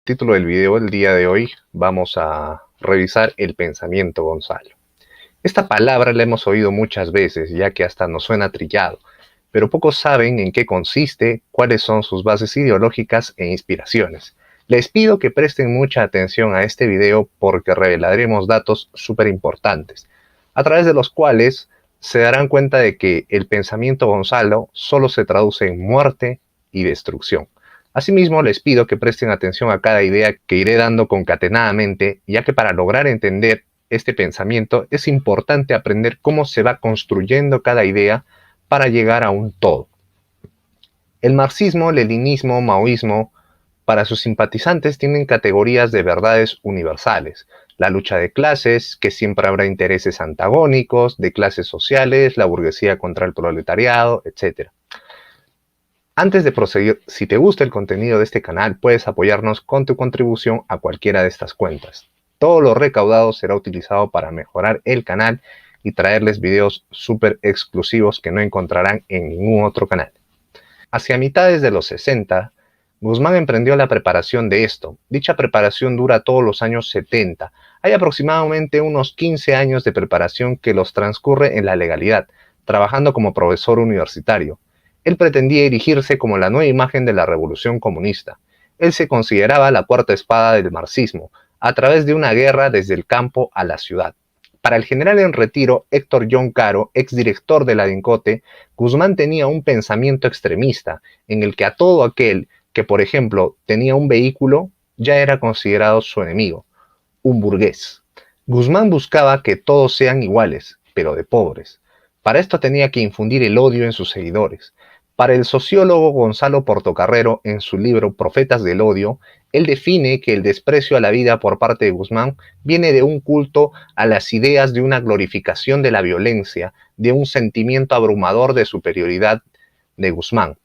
Título del video del día de hoy, vamos a revisar el pensamiento Gonzalo. Esta palabra la hemos oído muchas veces, ya que hasta nos suena trillado, pero pocos saben en qué consiste, cuáles son sus bases ideológicas e inspiraciones. Les pido que presten mucha atención a este video porque revelaremos datos súper importantes, a través de los cuales se darán cuenta de que el pensamiento Gonzalo solo se traduce en muerte y destrucción. Asimismo, les pido que presten atención a cada idea que iré dando concatenadamente, ya que para lograr entender este pensamiento es importante aprender cómo se va construyendo cada idea para llegar a un todo. El marxismo, leninismo, maoísmo, para sus simpatizantes tienen categorías de verdades universales. La lucha de clases, que siempre habrá intereses antagónicos, de clases sociales, la burguesía contra el proletariado, etc. Antes de proseguir, si te gusta el contenido de este canal, puedes apoyarnos con tu contribución a cualquiera de estas cuentas. Todo lo recaudado será utilizado para mejorar el canal y traerles videos súper exclusivos que no encontrarán en ningún otro canal. Hacia mitades de los 60, Guzmán emprendió la preparación de esto. Dicha preparación dura todos los años 70. Hay aproximadamente unos 15 años de preparación que los transcurre en la legalidad, trabajando como profesor universitario. Él pretendía erigirse como la nueva imagen de la revolución comunista. Él se consideraba la cuarta espada del marxismo, a través de una guerra desde el campo a la ciudad. Para el general en retiro Héctor John Caro, exdirector de la DINCOTE, Guzmán tenía un pensamiento extremista, en el que a todo aquel que, por ejemplo, tenía un vehículo, ya era considerado su enemigo, un burgués. Guzmán buscaba que todos sean iguales, pero de pobres. Para esto tenía que infundir el odio en sus seguidores. Para el sociólogo Gonzalo Portocarrero, en su libro Profetas del Odio, él define que el desprecio a la vida por parte de Guzmán viene de un culto a las ideas de una glorificación de la violencia, de un sentimiento abrumador de superioridad de Guzmán.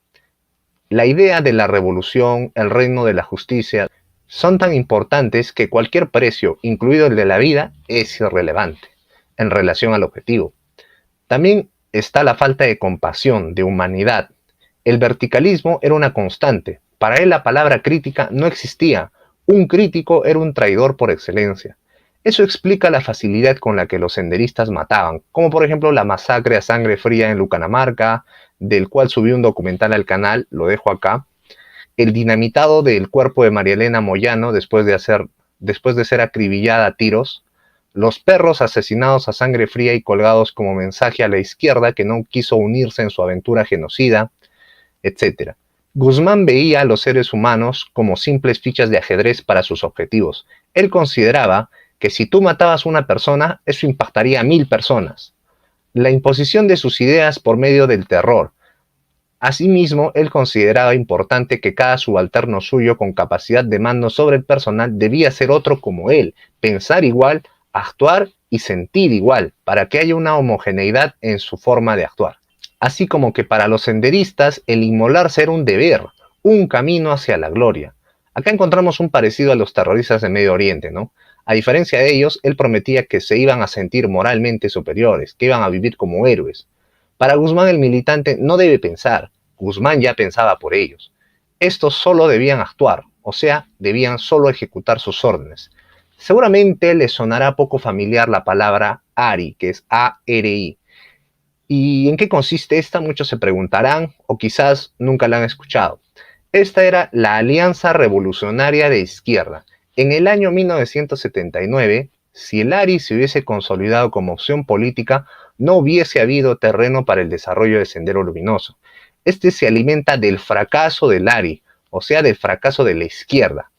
La idea de la revolución, el reino de la justicia, son tan importantes que cualquier precio, incluido el de la vida, es irrelevante en relación al objetivo. También está la falta de compasión, de humanidad. El verticalismo era una constante. Para él la palabra crítica no existía. Un crítico era un traidor por excelencia. Eso explica la facilidad con la que los senderistas mataban, como por ejemplo la masacre a sangre fría en Lucanamarca, del cual subí un documental al canal, lo dejo acá. El dinamitado del cuerpo de María Elena Moyano después de ser acribillada a tiros. Los perros asesinados a sangre fría y colgados como mensaje a la izquierda que no quiso unirse en su aventura genocida, etc. Guzmán veía a los seres humanos como simples fichas de ajedrez para sus objetivos. Él consideraba que si tú matabas a una persona, eso impactaría a 1000 personas. La imposición de sus ideas por medio del terror. Asimismo, él consideraba importante que cada subalterno suyo con capacidad de mando sobre el personal debía ser otro como él, pensar igual, actuar y sentir igual, para que haya una homogeneidad en su forma de actuar. Así como que para los senderistas el inmolarse era un deber, un camino hacia la gloria. Acá encontramos un parecido a los terroristas de Medio Oriente, ¿no? A diferencia de ellos, él prometía que se iban a sentir moralmente superiores, que iban a vivir como héroes. Para Guzmán el militante no debe pensar, Guzmán ya pensaba por ellos. Estos solo debían actuar, o sea, debían solo ejecutar sus órdenes. Seguramente les sonará poco familiar la palabra ARI, que es A-R-I. ¿Y en qué consiste esta? Muchos se preguntarán, o quizás nunca la han escuchado. Esta era la Alianza Revolucionaria de Izquierda. En el año 1979, si el ARI se hubiese consolidado como opción política, no hubiese habido terreno para el desarrollo de Sendero Luminoso. Este se alimenta del fracaso del ARI, o sea, del fracaso de la izquierda.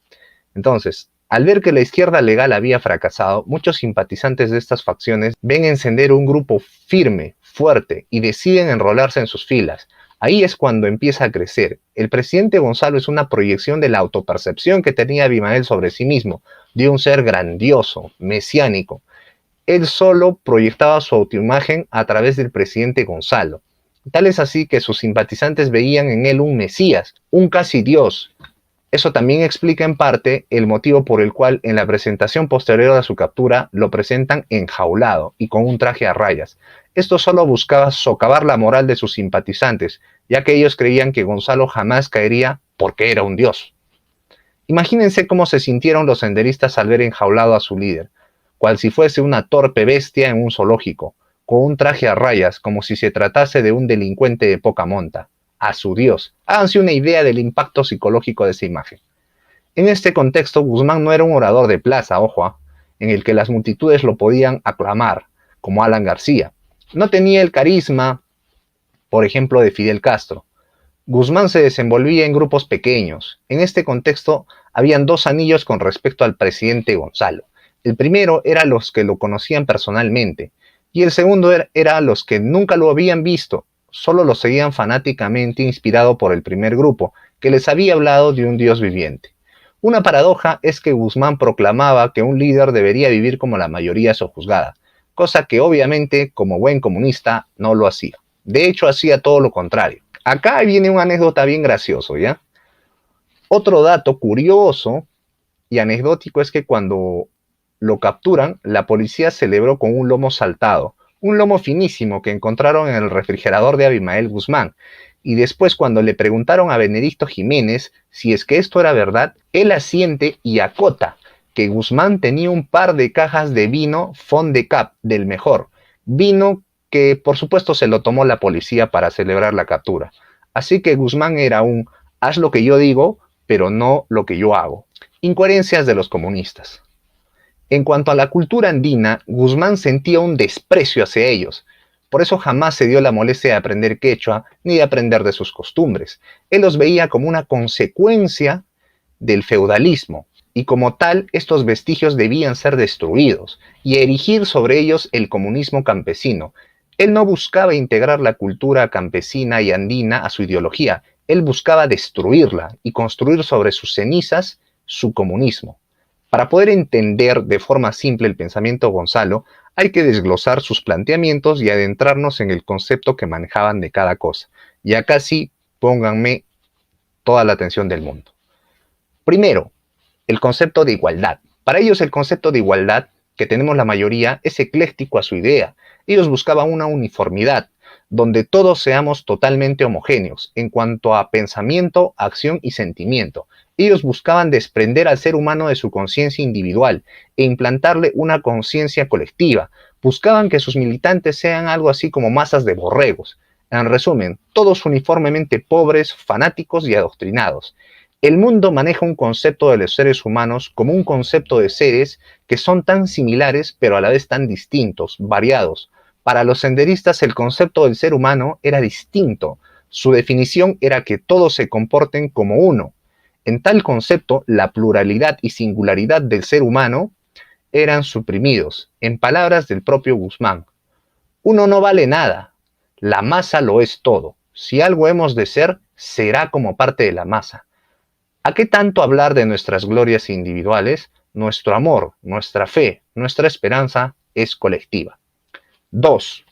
Entonces, al ver que la izquierda legal había fracasado, muchos simpatizantes de estas facciones ven en Sendero un grupo firme, fuerte, y deciden enrolarse en sus filas. Ahí es cuando empieza a crecer. El presidente Gonzalo es una proyección de la autopercepción que tenía Abimael sobre sí mismo, de un ser grandioso, mesiánico. Él solo proyectaba su autoimagen a través del presidente Gonzalo. Tal es así que sus simpatizantes veían en él un mesías, un casi dios. Eso también explica en parte el motivo por el cual en la presentación posterior a su captura lo presentan enjaulado y con un traje a rayas. Esto solo buscaba socavar la moral de sus simpatizantes, ya que ellos creían que Gonzalo jamás caería porque era un dios. Imagínense cómo se sintieron los senderistas al ver enjaulado a su líder, cual si fuese una torpe bestia en un zoológico, con un traje a rayas, como si se tratase de un delincuente de poca monta. A su Dios, háganse una idea del impacto psicológico de esa imagen. En este contexto, Guzmán no era un orador de plaza, ojo, en el que las multitudes lo podían aclamar, como Alan García. No tenía el carisma, por ejemplo, de Fidel Castro. Guzmán se desenvolvía en grupos pequeños. En este contexto, habían dos anillos con respecto al presidente Gonzalo. El primero era los que lo conocían personalmente, y el segundo era los que nunca lo habían visto, solo lo seguían fanáticamente inspirado por el primer grupo, que les había hablado de un Dios viviente. Una paradoja es que Guzmán proclamaba que un líder debería vivir como la mayoría sojuzgada, cosa que obviamente, como buen comunista, no lo hacía. De hecho, hacía todo lo contrario. Acá viene una anécdota bien gracioso, ¿ya? Otro dato curioso y anecdótico es que cuando lo capturan, la policía celebró con un lomo saltado, un lomo finísimo que encontraron en el refrigerador de Abimael Guzmán. Y después, cuando le preguntaron a Benedicto Jiménez si es que esto era verdad, él asiente y acota que Guzmán tenía un par de cajas de vino Fond de Cap, del mejor, vino que por supuesto se lo tomó la policía para celebrar la captura. Así que Guzmán era un haz lo que yo digo, pero no lo que yo hago. Incoherencias de los comunistas. En cuanto a la cultura andina, Guzmán sentía un desprecio hacia ellos. Por eso jamás se dio la molestia de aprender quechua ni de aprender de sus costumbres. Él los veía como una consecuencia del feudalismo, y como tal, estos vestigios debían ser destruidos y erigir sobre ellos el comunismo campesino. Él no buscaba integrar la cultura campesina y andina a su ideología, él buscaba destruirla y construir sobre sus cenizas su comunismo. Para poder entender de forma simple el pensamiento Gonzalo, hay que desglosar sus planteamientos y adentrarnos en el concepto que manejaban de cada cosa. Y acá sí, pónganme toda la atención del mundo. Primero, el concepto de igualdad. Para ellos el concepto de igualdad, que tenemos la mayoría, es ecléctico a su idea. Ellos buscaban una uniformidad, donde todos seamos totalmente homogéneos en cuanto a pensamiento, acción y sentimiento. Ellos buscaban desprender al ser humano de su conciencia individual e implantarle una conciencia colectiva. Buscaban que sus militantes sean algo así como masas de borregos. En resumen, todos uniformemente pobres, fanáticos y adoctrinados. El mundo maneja un concepto de los seres humanos como un concepto de seres que son tan similares pero a la vez tan distintos, variados. Para los senderistas el concepto del ser humano era distinto. Su definición era que todos se comporten como uno. En tal concepto, la pluralidad y singularidad del ser humano eran suprimidos. En palabras del propio Guzmán, uno no vale nada, la masa lo es todo. Si algo hemos de ser, será como parte de la masa. ¿A qué tanto hablar de nuestras glorias individuales? Nuestro amor, nuestra fe, nuestra esperanza es colectiva. 2.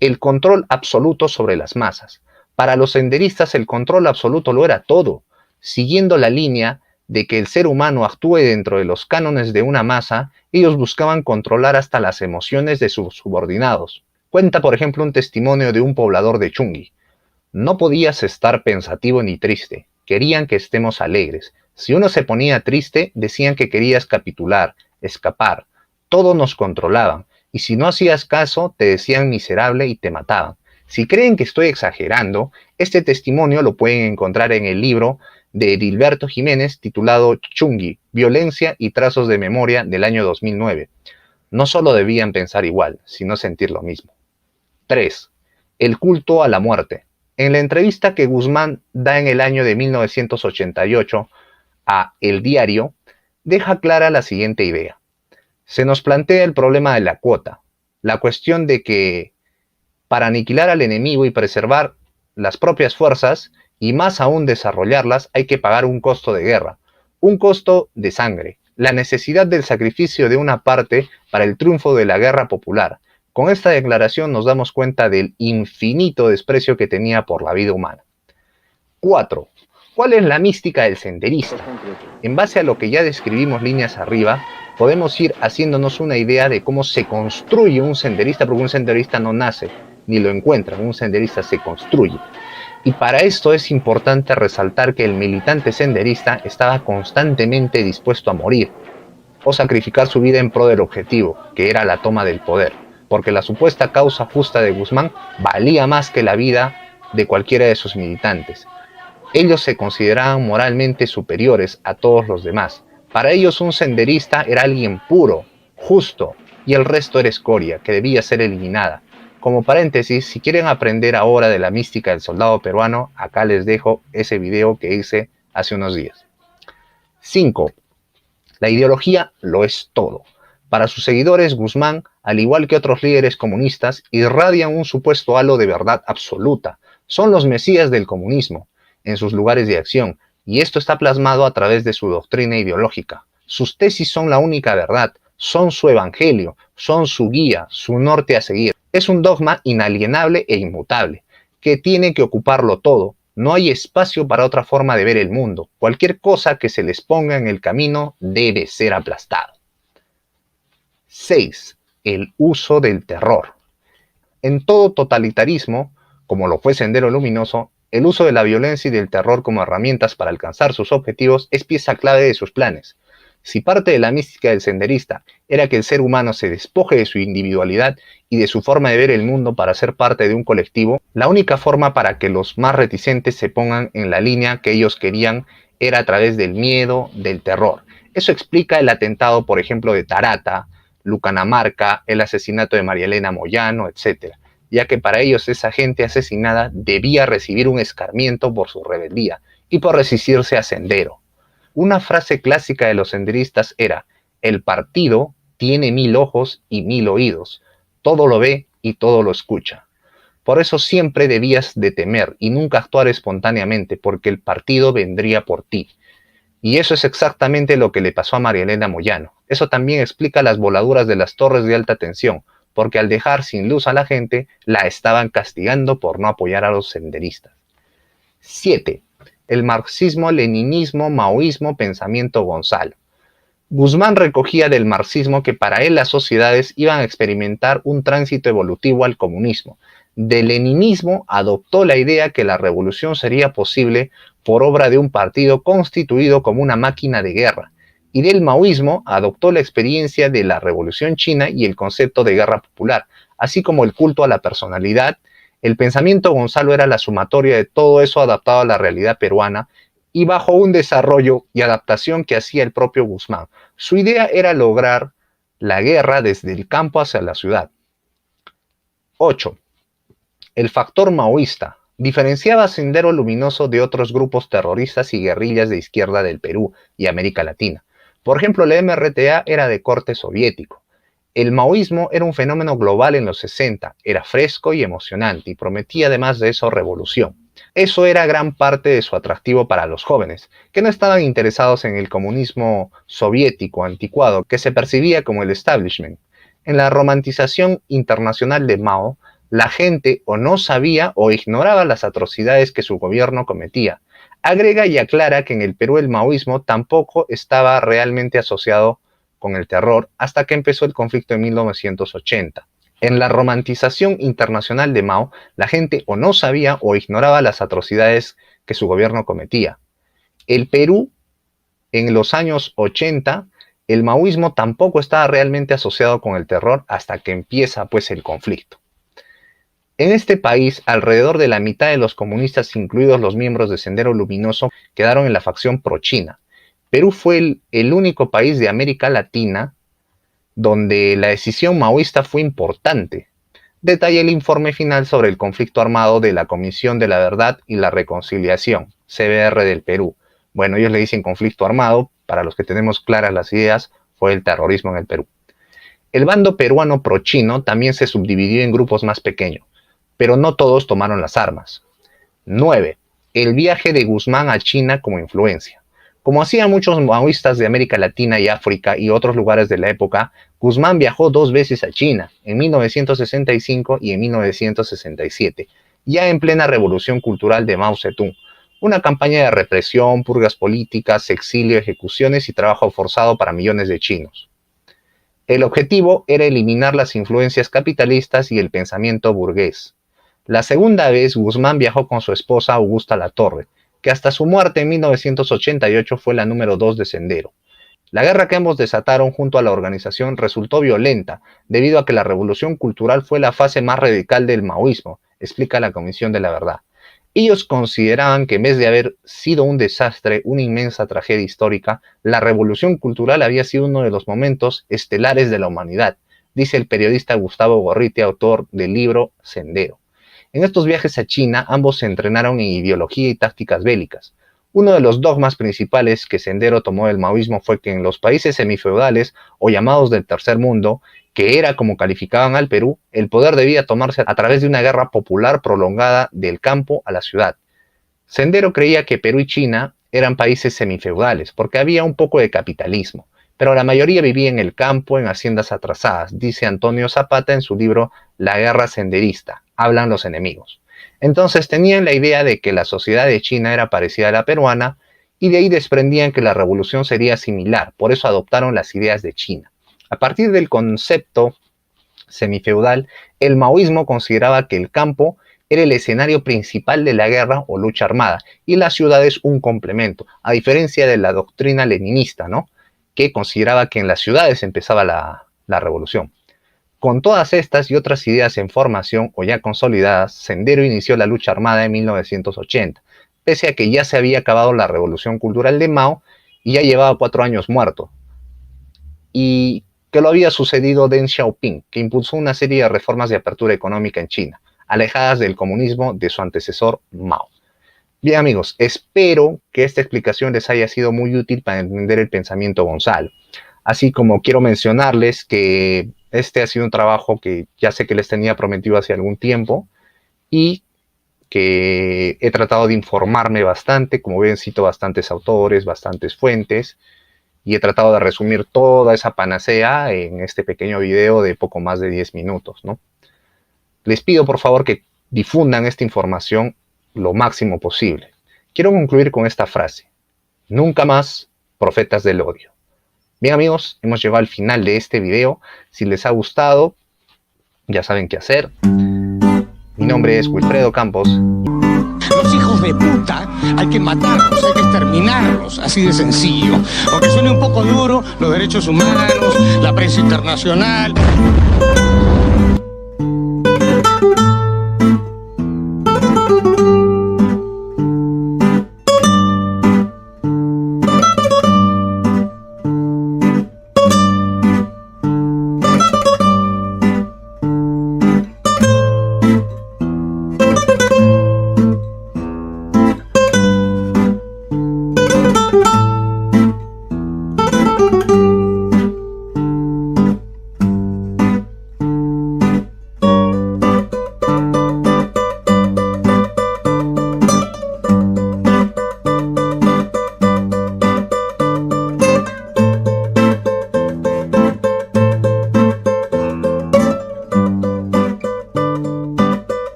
El control absoluto sobre las masas. Para los senderistas el control absoluto lo era todo, siguiendo la línea de que el ser humano actúe dentro de los cánones de una masa. Ellos buscaban controlar hasta las emociones de sus subordinados. Cuenta, por ejemplo, un testimonio de un poblador de Chungui. No podías estar pensativo ni triste, querían que estemos alegres. Si uno se ponía triste, decían que querías capitular, escapar. Todo nos controlaban, y si no hacías caso, te decían miserable y te mataban. Si creen que estoy exagerando, este testimonio lo pueden encontrar en el libro de Edilberto Jiménez titulado Chungui, Violencia y Trazos de Memoria del año 2009. No solo debían pensar igual, sino sentir lo mismo. 3. El culto a la muerte. En la entrevista que Guzmán da en el año de 1988 a El Diario, deja clara la siguiente idea. Se nos plantea el problema de la cuota, la cuestión de que para aniquilar al enemigo y preservar las propias fuerzas, y más aún desarrollarlas, hay que pagar un costo de guerra, un costo de sangre, la necesidad del sacrificio de una parte para el triunfo de la guerra popular. Con esta declaración nos damos cuenta del infinito desprecio que tenía por la vida humana. 4. ¿Cuál es la mística del senderista? En base a lo que ya describimos líneas arriba, podemos ir haciéndonos una idea de cómo se construye un senderista, porque un senderista no nace ni lo encuentra, un senderista se construye. Y para esto es importante resaltar que el militante senderista estaba constantemente dispuesto a morir o sacrificar su vida en pro del objetivo, que era la toma del poder, porque la supuesta causa justa de Guzmán valía más que la vida de cualquiera de sus militantes. Ellos se consideraban moralmente superiores a todos los demás. Para ellos un senderista era alguien puro, justo, y el resto era escoria, que debía ser eliminada. Como paréntesis, si quieren aprender ahora de la mística del soldado peruano, acá les dejo ese video que hice hace unos días. 5. La ideología lo es todo. Para sus seguidores, Guzmán, al igual que otros líderes comunistas, irradian un supuesto halo de verdad absoluta. Son los mesías del comunismo en sus lugares de acción, y esto está plasmado a través de su doctrina ideológica. Sus tesis son la única verdad, son su evangelio, son su guía, su norte a seguir. Es un dogma inalienable e inmutable, que tiene que ocuparlo todo. No hay espacio para otra forma de ver el mundo. Cualquier cosa que se les ponga en el camino debe ser aplastado. 6. El uso del terror. En todo totalitarismo, como lo fue Sendero Luminoso, el uso de la violencia y del terror como herramientas para alcanzar sus objetivos es pieza clave de sus planes. Si parte de la mística del senderista era que el ser humano se despoje de su individualidad y de su forma de ver el mundo para ser parte de un colectivo, la única forma para que los más reticentes se pongan en la línea que ellos querían era a través del miedo, del terror. Eso explica el atentado, por ejemplo, de Tarata, Lucanamarca, el asesinato de María Elena Moyano, etc., ya que para ellos esa gente asesinada debía recibir un escarmiento por su rebeldía y por resistirse a Sendero. Una frase clásica de los senderistas era: el partido tiene 1000 ojos y 1000 oídos, todo lo ve y todo lo escucha. Por eso siempre debías de temer y nunca actuar espontáneamente, porque el partido vendría por ti. Y eso es exactamente lo que le pasó a María Elena Moyano. Eso también explica las voladuras de las torres de alta tensión, porque al dejar sin luz a la gente, la estaban castigando por no apoyar a los senderistas. 7. El marxismo, leninismo, maoísmo, pensamiento Gonzalo. Guzmán recogía del marxismo que para él las sociedades iban a experimentar un tránsito evolutivo al comunismo. Del leninismo adoptó la idea que la revolución sería posible por obra de un partido constituido como una máquina de guerra. Y del maoísmo adoptó la experiencia de la Revolución China y el concepto de guerra popular, así como el culto a la personalidad. El pensamiento Gonzalo era la sumatoria de todo eso adaptado a la realidad peruana y bajo un desarrollo y adaptación que hacía el propio Guzmán. Su idea era lograr la guerra desde el campo hacia la ciudad. 8. El factor maoísta. Diferenciaba a Sendero Luminoso de otros grupos terroristas y guerrillas de izquierda del Perú y América Latina. Por ejemplo, la MRTA era de corte soviético. El maoísmo era un fenómeno global en los 60, era fresco y emocionante y prometía además de eso revolución. Eso era gran parte de su atractivo para los jóvenes, que no estaban interesados en el comunismo soviético anticuado que se percibía como el establishment. En la romantización internacional de Mao, la gente o no sabía o ignoraba las atrocidades que su gobierno cometía. Agrega y aclara que en el Perú el maoísmo tampoco estaba realmente asociado con el terror hasta que empezó el conflicto en 1980. En la romantización internacional de Mao, la gente o no sabía o ignoraba las atrocidades que su gobierno cometía. El Perú, en los años 80, el maoísmo tampoco estaba realmente asociado con el terror hasta que empieza pues el conflicto. En este país, alrededor de la mitad de los comunistas, incluidos los miembros de Sendero Luminoso, quedaron en la facción pro-China. Perú fue el único país de América Latina donde la decisión maoísta fue importante. Detalla el informe final sobre el conflicto armado de la Comisión de la Verdad y la Reconciliación, CBR del Perú. Bueno, ellos le dicen conflicto armado, para los que tenemos claras las ideas, fue el terrorismo en el Perú. El bando peruano pro-chino también se subdividió en grupos más pequeños, pero no todos tomaron las armas. 9. El viaje de Guzmán a China como influencia. Como hacían muchos maoístas de América Latina y África y otros lugares de la época, Guzmán viajó 2 veces a China, en 1965 y en 1967, ya en plena revolución cultural de Mao Zedong. Una campaña de represión, purgas políticas, exilio, ejecuciones y trabajo forzado para millones de chinos. El objetivo era eliminar las influencias capitalistas y el pensamiento burgués. La segunda vez, Guzmán viajó con su esposa Augusta Latorre, que hasta su muerte en 1988 fue la número 2 de Sendero. La guerra que ambos desataron junto a la organización resultó violenta, debido a que la revolución cultural fue la fase más radical del maoísmo, explica la Comisión de la Verdad. Ellos consideraban que en vez de haber sido un desastre, una inmensa tragedia histórica, la revolución cultural había sido uno de los momentos estelares de la humanidad, dice el periodista Gustavo Gorriti, autor del libro Sendero. En estos viajes a China, ambos se entrenaron en ideología y tácticas bélicas. Uno de los dogmas principales que Sendero tomó del maoísmo fue que en los países semifeudales o llamados del tercer mundo, que era como calificaban al Perú, el poder debía tomarse a través de una guerra popular prolongada del campo a la ciudad. Sendero creía que Perú y China eran países semifeudales porque había un poco de capitalismo, pero la mayoría vivía en el campo, en haciendas atrasadas, dice Antonio Zapata en su libro La guerra senderista, hablan los enemigos. Entonces tenían la idea de que la sociedad de China era parecida a la peruana y de ahí desprendían que la revolución sería similar, por eso adoptaron las ideas de China. A partir del concepto semifeudal, el maoísmo consideraba que el campo era el escenario principal de la guerra o lucha armada y las ciudades un complemento, a diferencia de la doctrina leninista, ¿no?, que consideraba que en las ciudades empezaba la revolución. Con todas estas y otras ideas en formación o ya consolidadas, Sendero inició la lucha armada en 1980, pese a que ya se había acabado la revolución cultural de Mao y ya llevaba 4 años muerto, y que lo había sucedido Deng Xiaoping, que impulsó una serie de reformas de apertura económica en China, alejadas del comunismo de su antecesor Mao. Bien amigos, espero que esta explicación les haya sido muy útil para entender el pensamiento Gonzalo. Así como quiero mencionarles que este ha sido un trabajo que ya sé que les tenía prometido hace algún tiempo y que he tratado de informarme bastante. Como ven, cito bastantes autores, bastantes fuentes y he tratado de resumir toda esa panacea en este pequeño video de poco más de 10 minutos, ¿no? Les pido por favor que difundan esta información lo máximo posible. Quiero concluir con esta frase: nunca más profetas del odio. Bien amigos, hemos llegado al final de este video. Si les ha gustado, ya saben qué hacer. Mi nombre es Wilfredo Campos. Los hijos de puta hay que matarlos, hay que exterminarlos, así de sencillo. Aunque suene un poco duro, los derechos humanos, la prensa internacional.